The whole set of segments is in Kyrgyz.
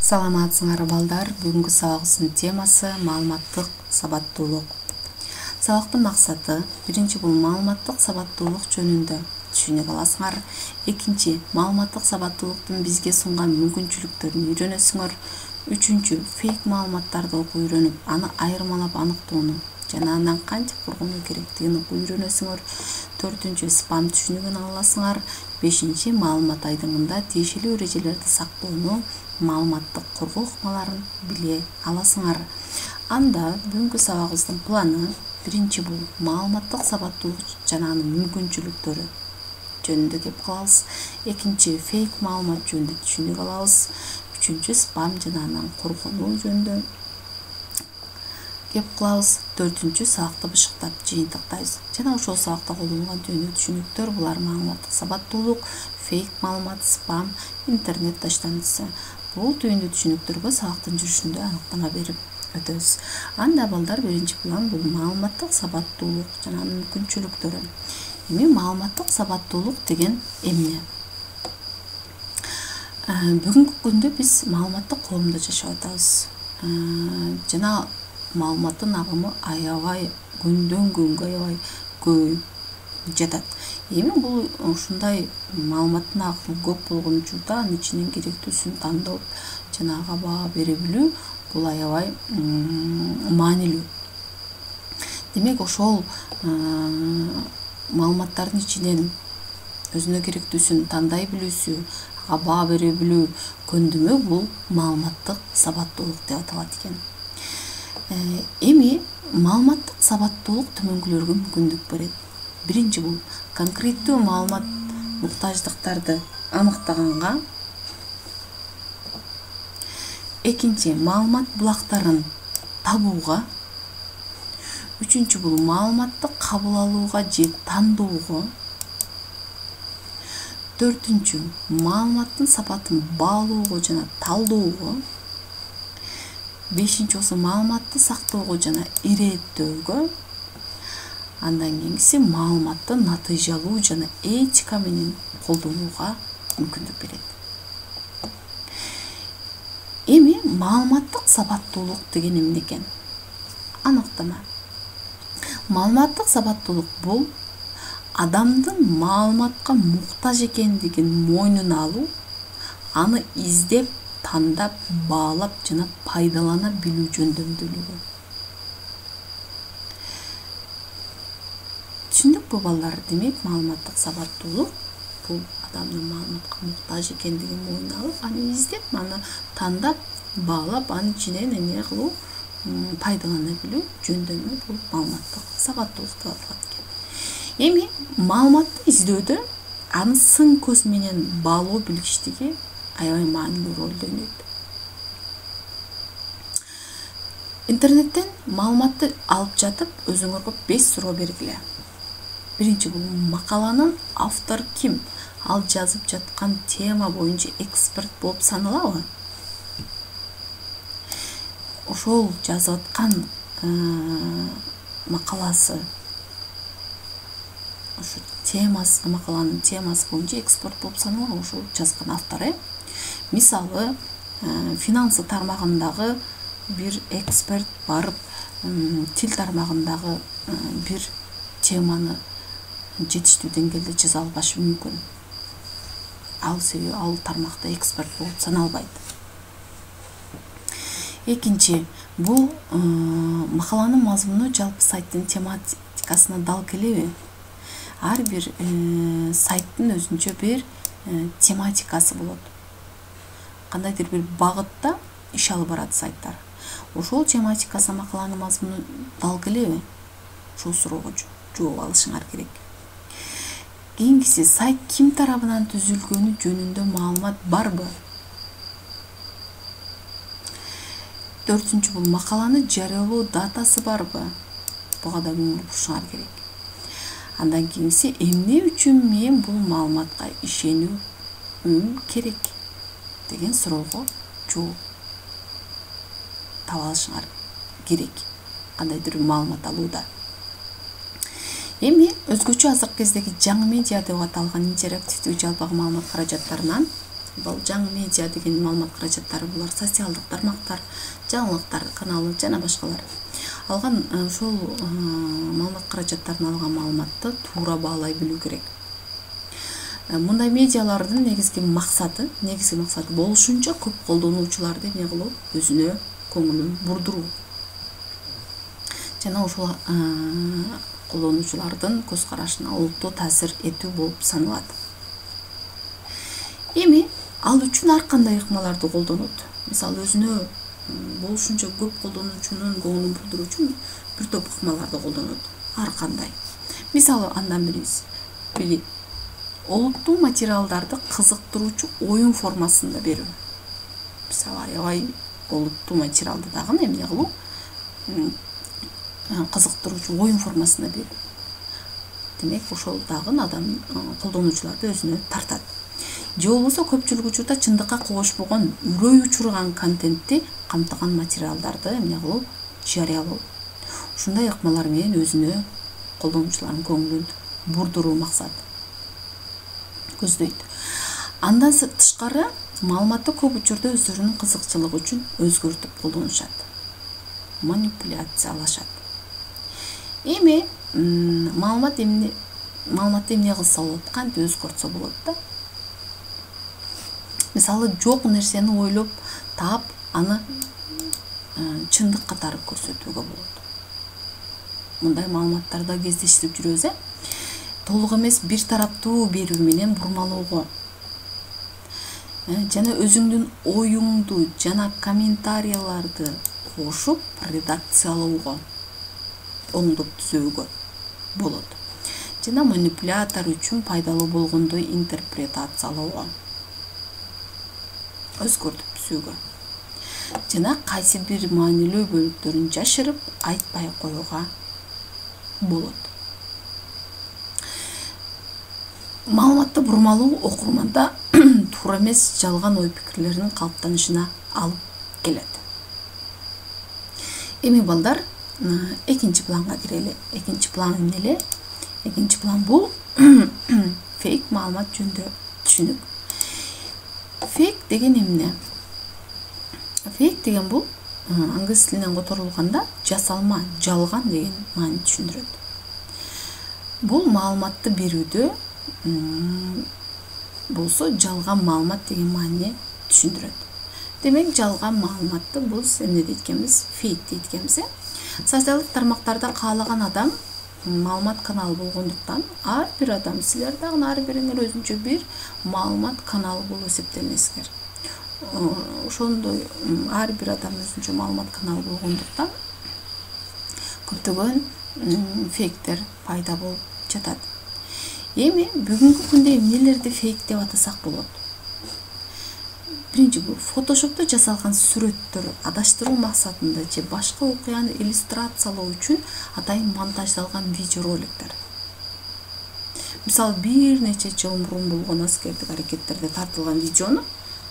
Саламатсыңар балдар, бүгүнкү сабагыбыздын темасы маалыматтык сабаттуулук. Сабактын максаты биринчи бул маалыматтык сабаттуулук жөнүндө түшүнүк аласыңар. Экинчи, маалыматтык сабаттуулуктун бизге сунган мүмкүнчүлүктөрүн үйрөнөсүңөр. Үчүнчү, фейк маалыматтарды окуп үйрөнүп, аны айырмалап аныктоону жана андан канча коргонуу керектигин окуп үйрөнөсүңөр. Төртүнчү, спам түшүнүгүн аласыңар. Бешинчи, маалымат айдыңында тиешелүү эрежелерди сактоону, маалыматтык коргоо ыкмаларын биле аласыңар. Анда бүгүнкү сабагыбыздын планы биринчи бул маалыматтык сабаттуулук жана анын мүмкүнчүлүктөрү жөнүндө кеп калабыз. Экинчи, фейк маалымат жөнүндө түшүнүк алабыз. Үчүнчү, спам жана андан коргонуу жөнүндө кеп калабыз. Төртүнчү, сабакты бышыктап жыйынтыктайбыз. Жана ошол сабакта колдонулган жөнүндө түшүнүктөр булар маалыматтык сабаттуулук, фейк маалымат, спам, интернет таштандысы. Бул түйүндүү түшүнүктөргө сабактын жүрүшүндө аныктама берип өтөбүз. Анда балдар, биринчи план бул маалыматтык сабаттуулук жана анын мүмкүнчүлүктөрү. Эми маалыматтык сабаттуулук деген эмне? Бүгүнкү күндө биз маалыматтык коомдо жашап атабыз. Жана маалыматтын агымы аябай күндөн күнгө аябай көбөйүп жатат. Эми бул ушундай маалыматтын агымы көп болгон учурда анын ичинен керектүүсүн тандоо жана ага баа бере билүү бул аябай маанилүү. Демек ошол маалыматтардын ичинен өзүнө керектүүсүн тандай билүүсү, ага баа бере билүү көндүмө бул маалыматтык сабаттуулук деп аталат экен. Эми маалыматтык сабаттуулук төмөнкүлөргө мүмкүндүк берет. Биринчи бул конкреттүү маалымат муктаждыктарды аныктаганга. Экинчи, маалымат булактарын табууга. Үчүнчү бул маалыматты кабыл алууга же тандоого. Төртүнчү, маалыматтын сапатын баалоого жана талдоого. Бешинчи, маалыматты сактоого жана иреттөөгө. Андан кийинкиси маалыматты натыйжалуу жана этика менен колдонууга мүмкүндүк берет. Эми маалыматтык сабаттуулук деген эмне экен? Аныктама. Маалыматтык сабаттуулук бул адамдын маалыматка муктаж экендигин мойнуна алуу, аны издеп, тандап, баалап жана пайдалана билүү жөндөмдүүлүгү. Түшүндүкпү балдар? Демек маалыматтык сабаттуулук бул адамдын маалыматка муктаж экендигин мойнуна алып, аны издеп, аны тандап, баалап, анын ичинен эмне кылуу, пайдалана билүү жөндөмү бул маалыматтык сабаттуулук деп аталат экен. Эми маалыматты издөөдө аны сын көз менен баалоо билгичтиги аябай маанилүү ролду ойнойт. Интернеттен маалыматты алып жатып, өзүңөргө 5 суроо бергиле. Биринчи бул макаланын автор ким? Ал жазып жаткан тема боюнча эксперт болуп саналабы? Ошол жазып аткан макаласы, ошо темасы, макаланын темасы боюнча эксперт болуп саналабы ошол жазган автор? Мисалы, финансы тармагындагы бир эксперт барып, тил тармагындагы бир теманы жетиштүү деңгээлде жаза албашы мүмкүн. Ал себеби ал тармакта эксперт болуп саналбайт. Экинчи, бул макаланын мазмуну жалпы сайттын тематикасына дал келеби? Ар бир сайттын өзүнчө бир тематикасы болот. Кандайдыр бир багытта иш алып барат сайттар. Ошол тематикасына макаланын мазмуну дал келеби? Ошол суроого жооп алышыңар керек. Кийинкиси, сайт ким тарабынан түзүлгөнү жөнүндө маалымат барбы? Төртүнчү, бул макаланы жарыялоо датасы барбы? Буга да көңүл бурушуңар керек. Андан кийинкиси, эмне үчүн мен бул маалыматка ишенүүм керек деген суроого жооп таба алышыңар керек. Кандайдыр маалымат алууда. Эми өзгөчө азыркы кездеги жаңы медиа деп аталган интерактивдүү жалпак маалымат каражаттарынан Бул жаңы медиа деген маалымат каражаттары, булар социалдык тармактар, жаңылыктар каналы жана башкалар. Алган ошол маалымат каражаттарынан алган маалыматты туура баалай билүү керек. Мындай медиалардын негизги максаты болушунча көп колдонуучуларды эмне кылуу, өзүнө көңүлүн бурдуруу. Жана ошол колдонуучулардын көз карашына олуттуу таасир этүү болуп саналат. Эми ал үчүн ар кандай ыкмаларды колдонот. Мисалы, өзүнө болушунча көп колдонуучунун көңүлүн бурдуруу үчүн бир топ ыкмаларды колдонот. Ар кандай. Мисалы, андан бири олуттуу материалдарды кызыктыруучу оюн формасында берүү. Мисалы, аябай олуттуу материалды дагы эмне кылуу, кызыктыруучу оюн формасында берүү. Демек, ошол дагы адам колдонуучуларды өзүнө тартат. Же болбосо көпчүлүк учурда чындыкка кошпогон, үрөй учурган контентти камтыган материалдарды эмне кылуу, жарыялоо. Ушундай ыкмалар менен өзүнө колдонуучулардын көңүлүн бурдуруу максат көздөйт. Андан тышкары маалыматты көп учурда өздөрүнүн кызыкчылыгы үчүн өзгөртүп колдонушат. Манипуляциялашат. Эми маалыматты эмне кылса болот, кантип өзгөртсө болот да? Мисалы, жок нерсени ойлоп таап, аны чындык катары көрсөтүүгө болот. Мындай маалыматтарда кездештирип жүрөбүз, толук эмес бир тараптуу берүү менен бурмалоого. Жана өзүңдүн оюңду жана комментарияларды кошуп редакциялоого, оңдоп түзүүгө болот. Жана манипулятор үчүн пайдалуу болгондой интерпретациялоого, өзгөртүп түзүүгө. Жана кайсы бир маанилүү бөлүктөрүн жашырып, айтпай коюуга болот. Маалыматты бурмалоо окурманда туура эмес жалган ой пикирлеринин калыптанышына алып келет. Эми балдар, экинчи планга кирели. Экинчи план эмне? Экинчи план бул фейк маалымат жөнүндө түшүнүк. Фейк деген эмне? Фейк деген бул англис тилинен которулганда жасалма, жалган деген маани түшүндүрөт. Бул маалыматты берүүдө болсо жалган маалымат деген маани түшүндүрөт. Демек, жалган маалыматты биз эмне дейт экенбиз? Фейк дейт экенбиз. Социалдык тармактарда каалаган адам маалымат каналы болгондуктан, ар бир адам, силер дагы ар бириңер өзүнчө бир маалымат каналы болуп эсептелесиңер. Ошондой ар бир адам өзүнчө маалымат каналы болгондуктан көптөгөн фейктер пайда болуп жатат. Эми бүгүнкү күндө эмнелерди фейк деп атасак болот? Биринчи, бул фотошопто жасалган сүрөттөр адаштыруу максатында же башка окуяны иллюстрациялоо үчүн атайын монтаждалган видеороликтер. Мисалы, бир нече жыл мурун болгон аскердик аракеттерде тартылган видеону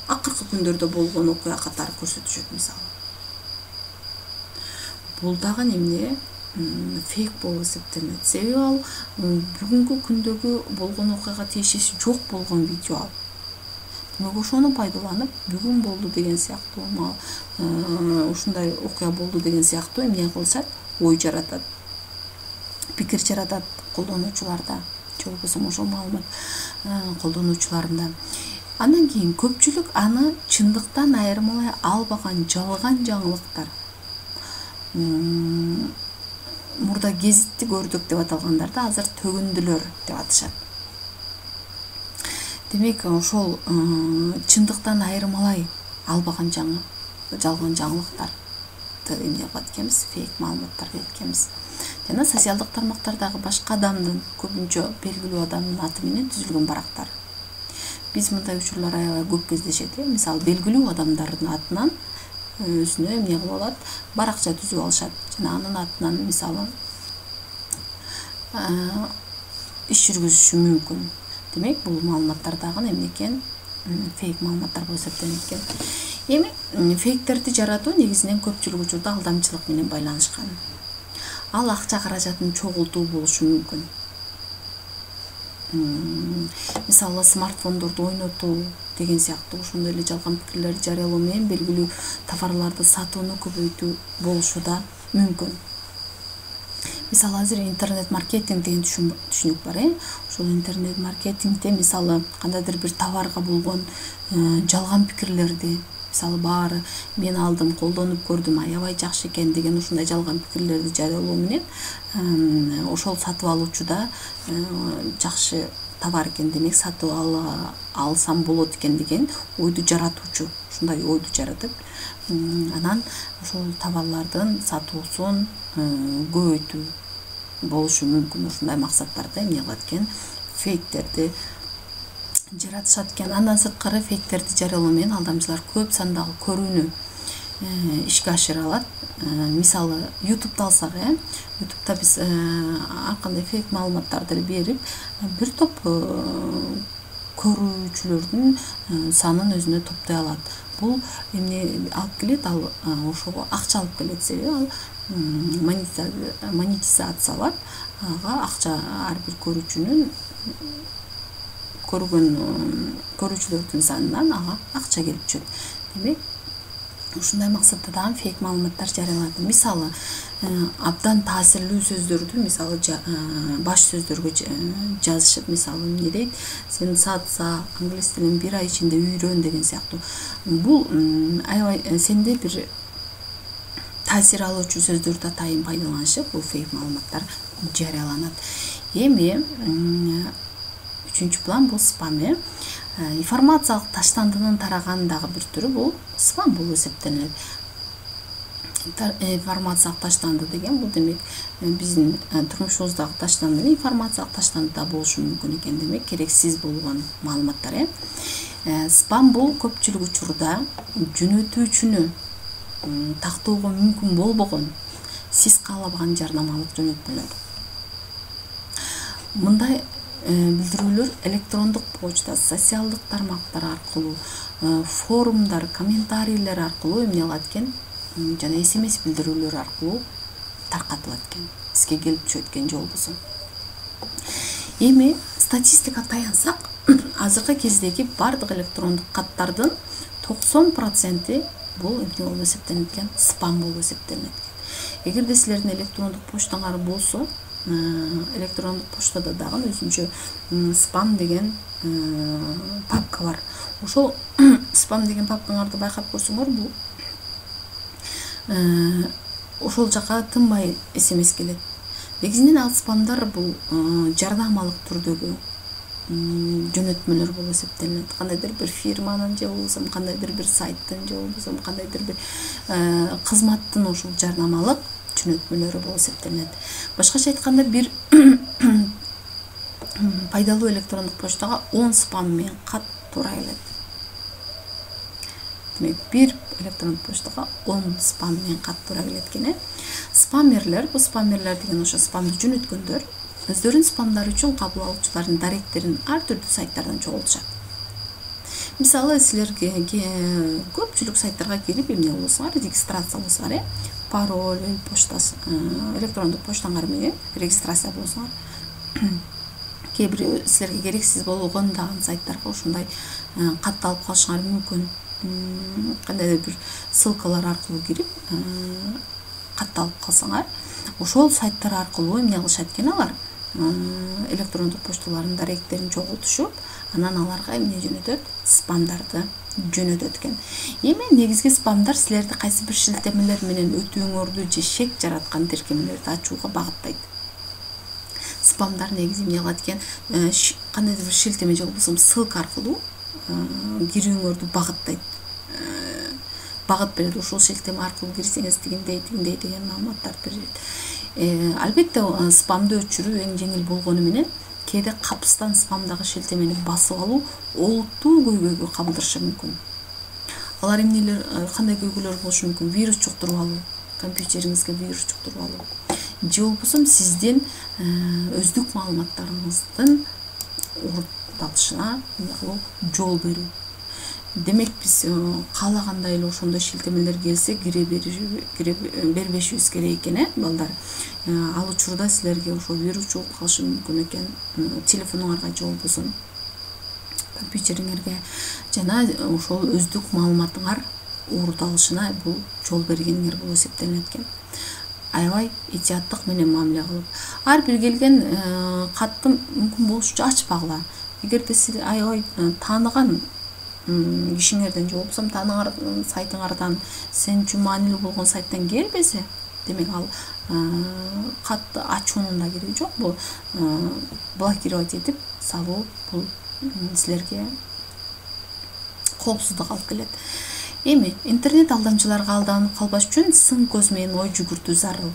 акыркы күндөрдө болгон окуя катары көрсөтүшөт, мисалы. Бул дагы эмне? Фейк болуп эсептелет. Себеби ал бүгүнкү күндөгү болгон окуяга тиешеси жок болгон видео. Демек, ошону пайдаланып, бүгүн болду деген сыяктуу, ушундай окуя болду деген сыяктуу эмне кылышат? Ой жаратат, пикир жаратат колдонуучуларда, же болбосо ошол маалымат колдонуучуларында. Андан кийин көпчүлүк аны чындыктан айырмалай албаган жалган жаңылыктар, мурда гезиттик өрдүк деп аталгандарды азыр төгүндүлөр деп атышат. Демек, ошол чындыктан айырмалай албаган жалган жаңылыктарды эмне кылат экенбиз? Фейк маалыматтар дейт экенбиз. Жана социалдык тармактардагы башка адамдын, көбүнчө белгилүү адамдын аты менен түзүлгөн барактар. Биз мындай учурлар аябай көп кездешет. Мисалы, белгилүү адамдардын атынан өзүнө эмне кылып алат? Баракча түзүп алышат. Жана анын атынан мисалы иш жүргүзүшү мүмкүн. Демек, бул маалыматтар дагы эмне экен? Фейк маалыматтар болуп эсептелет экен. Эми фейктерди жаратуу негизинен көпчүлүк учурда алдамчылык менен байланышкан. Ал акча каражатын чогултуу болушу мүмкүн. мисалы смартфондорду ойнотуу деген сыяктуу ошондой эле жалган пикирлерди жарыялоо менен белгилүү товарларды сатууну көбөйтүү болушу да мүмкүн. Мисалы азыр интернет маркетинг деген түшүнүк бар, ошол интернет маркетингде мисалы кандайдыр бир товарга болгон жалган пикирлерди, мисалы баары мен алдым, колдонуп көрдүм, аябай жакшы экен деген ушундай жалган пикирлерди жарыялоо менен ошол сатып алуучу да жакшы товар экен, демек сатып алсам болот экен деген ойду жаратуучу, ушундай ойду жаратып, анан ошол товарлардын сатуусун көбөйтүү болушу мүмкүн. Ушундай максаттарда эмне кылат экен, фейктерди жаратышат экен. Андан сырткары фейктерди жарыялоо менен алдамчылар көп сандагы көрүүнү ишке ашыра алат. Мисалы YouTube'да алсак, YouTube'да биз ар кандай фейк маалыматтарды берип, бир топ көрүүчүлөрдүн санын өзүнө топтой алат. Бул эмне алып келет, ал ошого акча алып келет, себеби ал монетизациялап, ага акча ар бир көрүүчүнүн көргөн көрүүчүлөрдүн санынан ага акча келип түшөт. Демек, ушундай максатта дагы фейк маалыматтар жарыяланат. Мисалы, абдан таасирлүү сөздөрдү, мисалы баш сөздөргө жазышып, мисалы эмне дейт, сен сатса англис тилин 1 ай ичинде үйрөн деген сыяктуу. Бул аябай сенде бир таасир алуучу сөздөрдү атайын пайдаланышып, бул фейк маалыматтар жарыяланат. Эми үчүнчү план бул спам. Информациялык таштандынын тарагандагы бир түрү бул спам болуп эсептелет. Информациялык таштанды деген бул демек биздин турмушубуздагы таштанды информациялык таштанды да болушу мүмкүн экен, демек керексиз болгон маалыматтар. Спам бул көпчүлүк учурда жөнөтүүчүнү тактоого мүмкүн болбогон, сиз каалабаган жарнамалык жөнөтмөлөр. Мындай билдирүүлөр электрондук почта, социалдык тармактар аркылуу, форумдар, комментарийлер аркылуу эмне кылат экен, жана SMS билдирүүлөр аркылуу таркатылат экен, сизге келип түшөт экен же болбосо. Эми статистикага таянсак, азыркы кездеги бардык электрондук каттардын 90% бул эмне болуп эсептелет экен, спам болуп эсептелет экен. Эгерде силердин электрондук почтаңар болсо, электрондук поштада дагы өзүнчө спам деген папка бар. Ошол спам деген папкаңарды байкап көрсөңөр, бул ошол жака тынбай SMS келет. Негизинен ал спамдар бул жарнамалык түрдөгү жөнөтмөлөр болуп эсептелет. Кандайдыр бир фирманын же болбосо кандайдыр бир сайттын же болбосо кандайдыр бир кызматтын ошол жарнамалык жөнөтмөлөрү болуп эсептелет. Башкача айтканда, бир пайдалуу электрондук почтага 10 спам менен кат туура келет. Демек, бир электрондук почтага 10 спам менен кат туура келет экен. Спамерлер, бул спамерлер деген ошо спамды жөнөткөндөр, өздөрүнүн спамдары үчүн кабыл алуучулардын даректерин ар түрдүү сайттардан чогултушат. Мисалы, силерге көпчүлүк сайттарга кирип эмне болсоңар, регистрация болсоңар, пароль, поштасы, электрондук поштаңар менен регистрация болсоңар, кээ бир силерге керексиз болгондагы сайттарга ушундай катты алып калышыңар мүмкүн. Кандайдыр бир ссылкалар аркылуу кирип катты алып калсаңар, ошол сайттар аркылуу эмне кылышат экен алар? Электрондук пошталардын даректерин чогултушуп, анан аларга эмне жөнөтөт? Спамдарды жөнөтөт экен. Эми негизги спамдар силерди кайсы бир шилтемелер менен өтүүңөрдү же шек жараткан тиркемелерди ачууга багыттайт. Спамдар негизи эмне кылат экен? Кандайдыр бир шилтеме же болбосо ссылка аркылуу кирүүңөрдү багыттайт. Багыт берет. Ошол шилтеме аркылуу кирсеңиз тигиндей деген маалыматтарды берет. Албетте спамды өчүрүү эң жеңил болгону менен кээде капыстан спамдагы шилтемени басып алуу олуттуу көйгөйгө кабылдырышы мүмкүн. Алар эмнелер, кандай көйгөйлөр болушу мүмкүн? Вирус жуктуруп алуу, компьютериңизге вирус жуктуруп алуу, же болбосо сиздин өздүк маалыматтарыңыздын урутталышына жол берүү. демек биз каалагандай эле ошондой шилтемелер келсе кире бербешибиз керек экен, балдар. Ал учурда силерге ошо вирус жолугуп калышы мүмкүн экен. Телефонуңарга же болбосо компьютериңерге жана ошол өздүк маалыматыңар уурдалышына бул жол бергениңер болуп эсептелинет экен. Аябай этияттык менен мамиле кылып, ар бир келген катты мүмкүн болушунча ачпагыла. Эгерде сиз аябай тааныган кишиңерден же болбосо тааныган сайтыңардан, сен үчүн маанилүү болгон сайттан келбесе, демек ал катты ачуунун да кереги жок. Бул блокировать этип салуу бул силерге коопсуздук алып келет. Эми интернет алдамчыларга алданып калбаш үчүн сын көз менен ой жүгүртүү зарыл.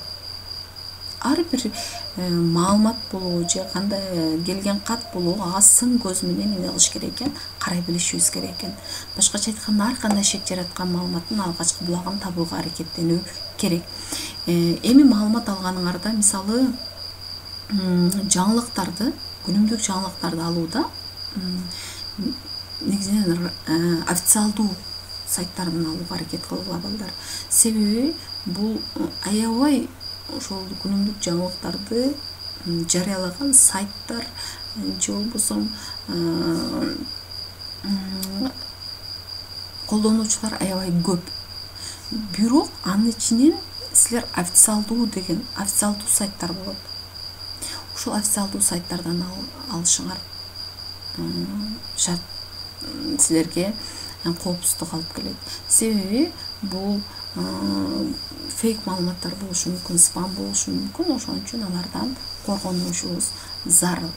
Ар бир маалымат болобу же кандай келген кат болобу, ага сын көз менен эме кылыш керек экен, карай билишибиз керек экен. Башкача айтканда, ар кандай шек жараткан маалыматтын алгачкы булагын табууга аракеттенүү керек. Эми маалымат алганыңарда, мисалы, жаңылыктарды, күнүмдүк жаңылыктарды алууда негизинен официалдуу сайттардан алууга аракет кылгыла, балдар. Себеби бул аябай ошол күнүмдүк жаңылыктарды жарыялаган сайттар же болбосо колдонуучулар аябай көп. Бирок анын ичинен силер официалдуу сайттар болот. Ушул официалдуу сайттардан алышыңар шарт силерге коопсуздук алып келет. Себеби бул фейк маалыматтар болушу мүмкүн, спам болушу мүмкүн. Ошон үчүн алардан коргонушубуз зарыл.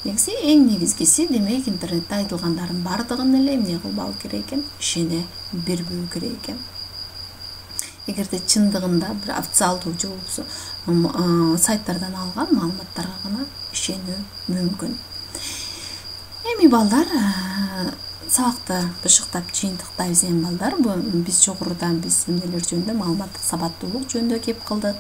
Негизи эң негизгиси, демек, интернетте айтылгандардын бардыгын эле эмне кылбау керек экен, ишене бербөө керек экен. Эгерде чындыгында бир официалдуу же болбосо сайттардан алган маалыматтарга гана ишенүү мүмкүн. Эми балдар, сабакты бышыктап жыйынтыктайбыз эми, балдар. Биз жогорудан эмнелер жөнүндө, маалыматтык сабаттуулук жөнүндө кеп кылдык,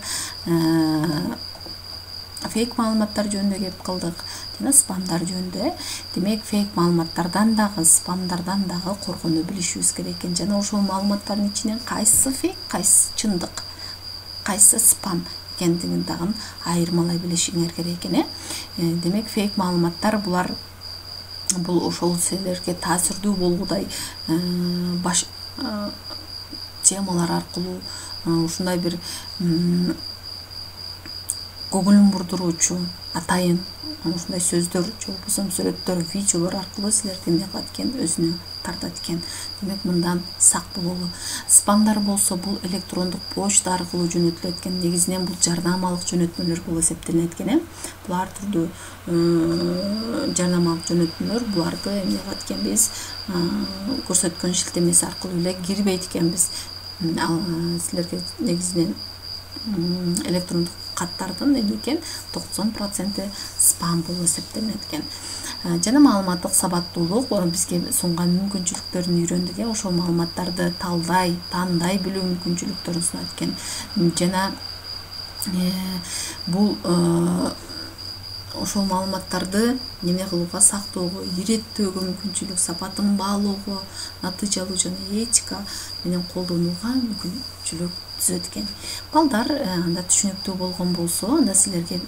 фейк маалыматтар жөнүндө кеп кылдык жана спамдар жөнүндө. Демек, фейк маалыматтардан дагы, спамдардан дагы коргонуу билишибиз керек экен. Жана ошол маалыматтардын ичинен кайсы фейк, кайсы чындык, кайсы спам экендигин дагы айырмалай билишиңер керек экен. Демек, фейк маалыматтар бул ошол силерге таасирдүү болгудай баш темалар аркылуу, ушундай бир көңүлүн бурдуруучу атайын ушундай сөздөр же болбосо сүрөттөр, видеолор аркылуу силерди эмне кылат экен, өзүнө тартат экен. Демек, мындан сак бололу. Спамдар болсо бул электрондук почта аркылуу жөнөтүлөт экен. Негизинен бул жарнамалык жөнөтмөлөр болуп эсептелет экен. Бул ар түрдүү жарнамалык жөнөтмөлөр, буларды эмне кылат экенбиз, көрсөткөн шилтемеси аркылуу эле кирбейт экенбиз. Силерге негизинен электрондук каттардын эмне экен, 90% спам болуп эсептелет экен. Жана маалыматтык сабаттуулук бизге сунган мүмкүнчүлүктөрүн үйрөндүк. Ошол маалыматтарды тандай билүү мүмкүнчүлүктөрүн сунат экен. Жана бул ошол маалыматтарды эмне кылууга, сактоого, иреттөөгө мүмкүнчүлүк, сапатын баалоого, натыйжалуу жана этика менен колдонууга мүмкүнчүлүк түзөт экен. Балдар, анда түшүнүктүү болгон болсо, анда силерге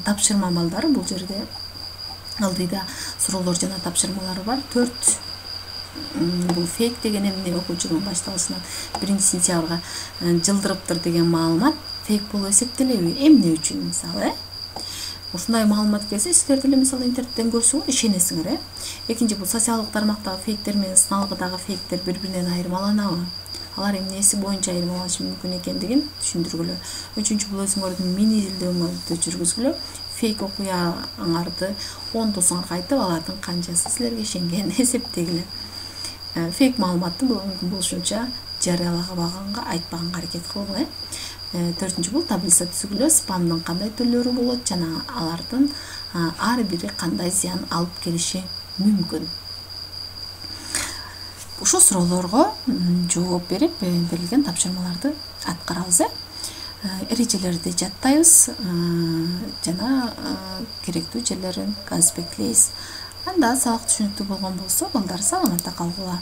тапшырма, балдар. Бул жерде ылдыйда суроолор жана тапшырмалар бар. 4 бул фейк деген эмне, окуу жылынын башталышынан 1-сентябрга жылдырыптыр деген маалымат фейк болуп эсептелеби? Эмне үчүн, мисалы, ушундай маалымат келсе, силер деле мисалы интернеттен көрсөңөр ишенесиңер. Экинчи, бул социалдык тармактагы фейктер менен сыналгыдагы фейктер бири-биринен айырмаланабы? Алар эмнеси боюнча айырмаланышы мүмкүн экендигин түшүндүргүлө. Үчүнчү, бул өзүңөрдүн мини изилдөөлөрдү жүргүзгүлө. Фейк окуяңарды 10 досуңарга айтып, алардын канчасы силерге ишенгенин эсептегиле. Фейк маалыматты мүмкүн болушунча жарыялаганга, айтпаганга аракет кылгыла. 4-нчү, бул таблица түзгүлө. Спамдын кандай түрлөрү болот жана алардын ар бири кандай зыян алып келиши мүмкүн. Ушул суроолорго жооп берип, берилген тапшырмаларды аткарабыз. Эрежелерди жаттайбыз жана керектүү жерлерин конспектлейбиз. Анда сабак түшүнүктүү болгон болсо, балдар, саламатта калгыла.